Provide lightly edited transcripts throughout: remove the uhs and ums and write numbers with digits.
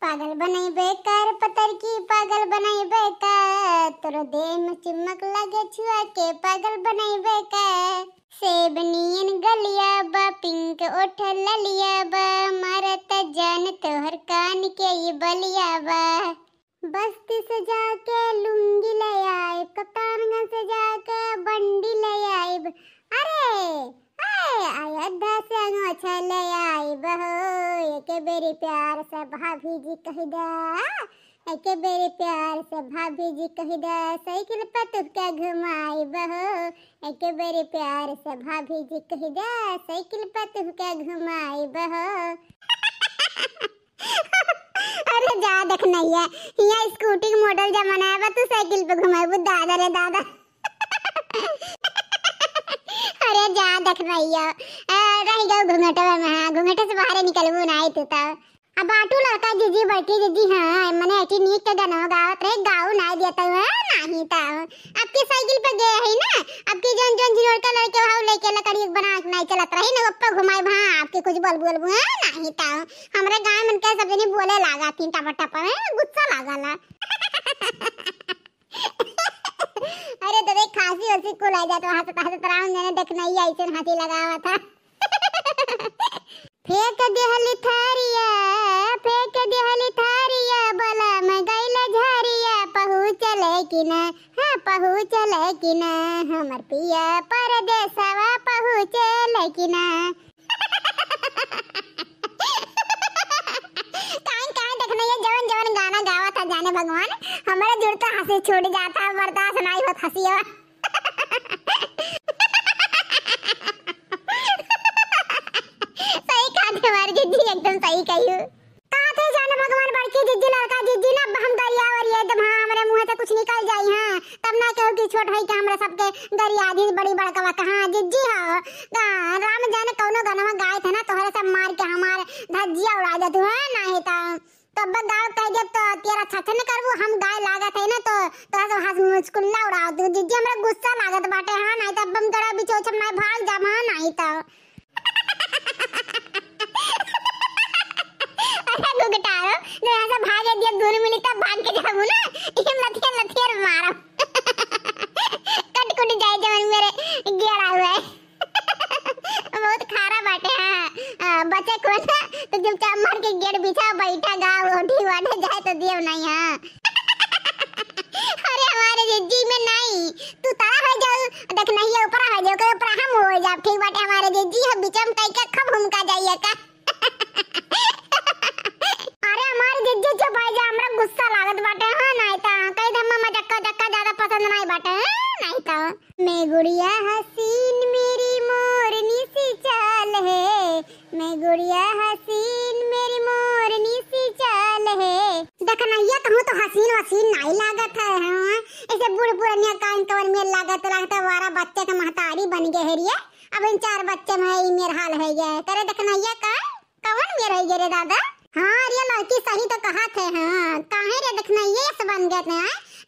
पागल बनाई बेकार पतर की पागल बनाई बेकार, तोरो देह में चिमक लगे छुआ के पागल बनाई बेकार। सेब नियन गलिया बा पिंक ओठ ललिया बा, मारत जान तोहर कान के ये बलिया बा। बस्ती सजा के लुंगी ले आए, कप्तानगंज सजा के बंडी ले आए। अरे अयोध्या से अंगोछा ले आई बहो, एक बेरी प्यार से भाभी जी कह दा, एक बेरी प्यार से भाभी जी कह दा, साइकिल पर तुझका घुमाई बहो, एक बेरी प्यार से भाभी जी कह दा, साइकिल पर तुझका घुमाई बहो। अरे जा देख नैया, यहाँ स्कूटी मॉडल जमाना है, तू साइकिल पे घुमाई दादा रे दादा। अरे जा देख नैया, रह जाओ घूंघटे में, घूंघटे से बाहर निकलबू ना तू तो। अब बाटू लड़का जीजी बैठी जीजी, हाँ मने ऐसी नीक के गाना गावत रहे, गाऊ ना देता है नहीं तो आपकी साइकिल पे गए है ना, आपकी जन जन जीरो का लड़के हाउ लेके लकड़ी बना नहीं चलत रही ना, ऊपर घुमाई भा आपके कुछ बोल नहीं तो हमरे गांव में के सब जनी बोले लागा तीन टपा टपा गुस्सा लागला। अरे तो देख खांसी उसी को ले जा तो हाथ तराव मैंने देखना ही ऐसे हंसी लगावा था। फेंक देहली थारिया, फेंक देहली थारिया, बोला मैं गईला झारिया, पहुँचले कि ना, हाँ पहुँचले कि ना, हमर पिया परदेसवा पहुँचले कि ना। काहे देखना ये जवन जवन गाना गावा था जाने भगवान, हमारे जुड़ तो हंसी छूट जाता, बर्दाश्त नहीं होत हंसिया। एकदम सही कहियो। कहां थे जाने भगवान बड़की जिज्जी लड़का जिज्जी ना हम गरिया और ये दम हमरे मुंह से कुछ निकल जाई, हां तब ना कहो कि छोट है कि हमरा सबके गरिया दी बड़ी बड़का कहां जिज्जी हो। राम जाने कौनो गाना गाए थे ना, तोहरे सब मार के हमार धज्जिया उड़ा दे तू, है नहीं तो तब गाओ कह दे तो तेरा छछन करबू, हम गाय लागत है ना तो तोरा सब हंस मुस्कुल्ला उड़ाओ तू जिज्जी, हमरा गुस्सा लागत बाटे, हां नहीं तो बम तोरा बिचो छम नहीं भाग जा, हां नहीं तो गुगटारो जो ऐसा भागे दिया दोनों मिली तब भाग के जाबू ना, इम लथिया लथिया मारो। कट कुट जाए जवन मेरे गेड़ा हुआ है। बहुत खारा बाटे, हां बच्चे को ना तो जब चामर के गेट बिछा बैठा गाओ ओठी वाटे जाए तो दियो नहीं, हां। अरे हमारे जिज्जी में नहीं तू तारा हो जाओ, देख नहीं है ऊपर हो जाओ के ऊपर हम हो जा, ठीक बाटे हमारे जिज्जी है बिचम कई का खब हमका जाइए का। जिज्जी जो भाई जा हमरा गुस्सा लागत बाटे, हां नहीं ता कई धम्मा मजक्का जक्का ज्यादा पसंद नहीं बाटे, नहीं ता मैं गुड़िया हसीन मेरी मोरनी सी चाल है, मैं गुड़िया हसीन मेरी मोरनी सी चाल है। देखना ये कहूं तो हसीन वसीन नहीं लागत है, हां ऐसे बूढ़ पुरानिया कान कवन में लागत लगता 12 बच्चे के महतारी बन गए है रे, अब इन 4 बच्चे में ई मेर हाल है गया करे। देखना ये का कवन मेर है रे दादा, हाँ ये लड़की सही तो कहा थे, हाँ काहे रे देखना ये सब बन गए थे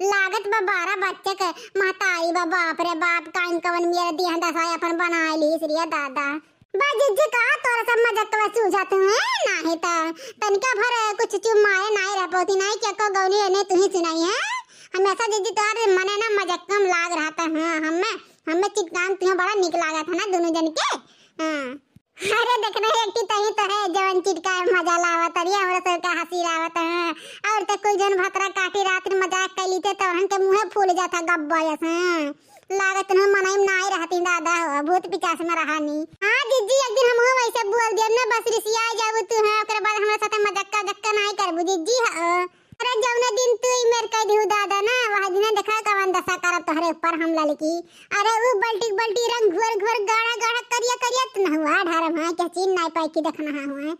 लागत बा 12 बच्चे के महतारी बा, बाप रे बाप काइन कवन मेरे दिया दसाया अपन बना लीस रे दादा। बा जिज्जी का तोरा सब मजाक में सूझत है नाही ता तनका भर कुछ चुमाए नहीं रह पोती नहीं क्या को गौनी ने तू ही सुनाई है, हमेशा जिज्जी तोर मने ना मजाक कम लाग रहा था, हां हमें चिकनान तुम्हें बड़ा निक लागा था ना दोनों जन के, हां। अरे देखना एक तही तो है जवन चिटका मजा लावत है, हमरा सब का हंसी लावत है, और तो कोई जन भतरा काटी रात में मजाक कैली थे तो हन के मुंह फूल जाता गब्बा ऐसे लागत न मनाई में नहीं रहती दादा, भूत पिचास में रहा नहीं। हां जिज्जी एक दिन हम वैसे बोल दिया ना बस रिसिया जाबू तू, हां ओकरे बाद हमरा साथे मजाक जक्का नहीं करबू जिज्जी। अरे जौना दिन तू मेर कह दिहु दादा ना वह दिन देखा कवन दशा करत तोहरे ऊपर हम ललकी, अरे वो बल्टी रंग घोर घोर गाढ़ा गाढ़ा करिया करिया त न हुआ ढारम हां के चीन नहीं पाई की देखना हां हुआ।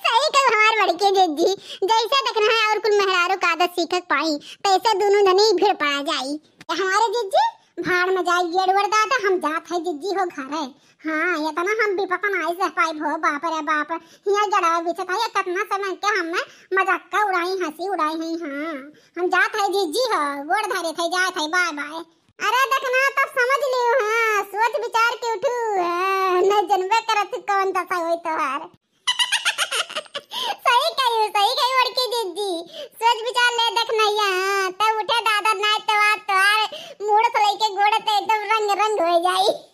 सही कह हमार बड़के जिज्जी जैसे देखना है और कुल मेहरारू का आदत सीखत पाई तैसे दोनों जने भीड़ पड़ा जाई, हमारे जिज्जी भाड़ में जाई गेड़वर दादा हम जात है जिज्जी हो घर है, हां ये तना हम भी पपन आई से पाई भो बाप रे बाप हिया जड़ा बिचत है कितना समय के हम मजाक का उड़ाई हंसी उड़ाई है, हां हम जात है जिज्जी हो गोड़ धारे थे जात है बाय बाय। अरे देखना तब समझ लियो, हां सोच विचार के उठू, न जनबे करत कौन दशा होई तोहार। सही बंद हो जाई।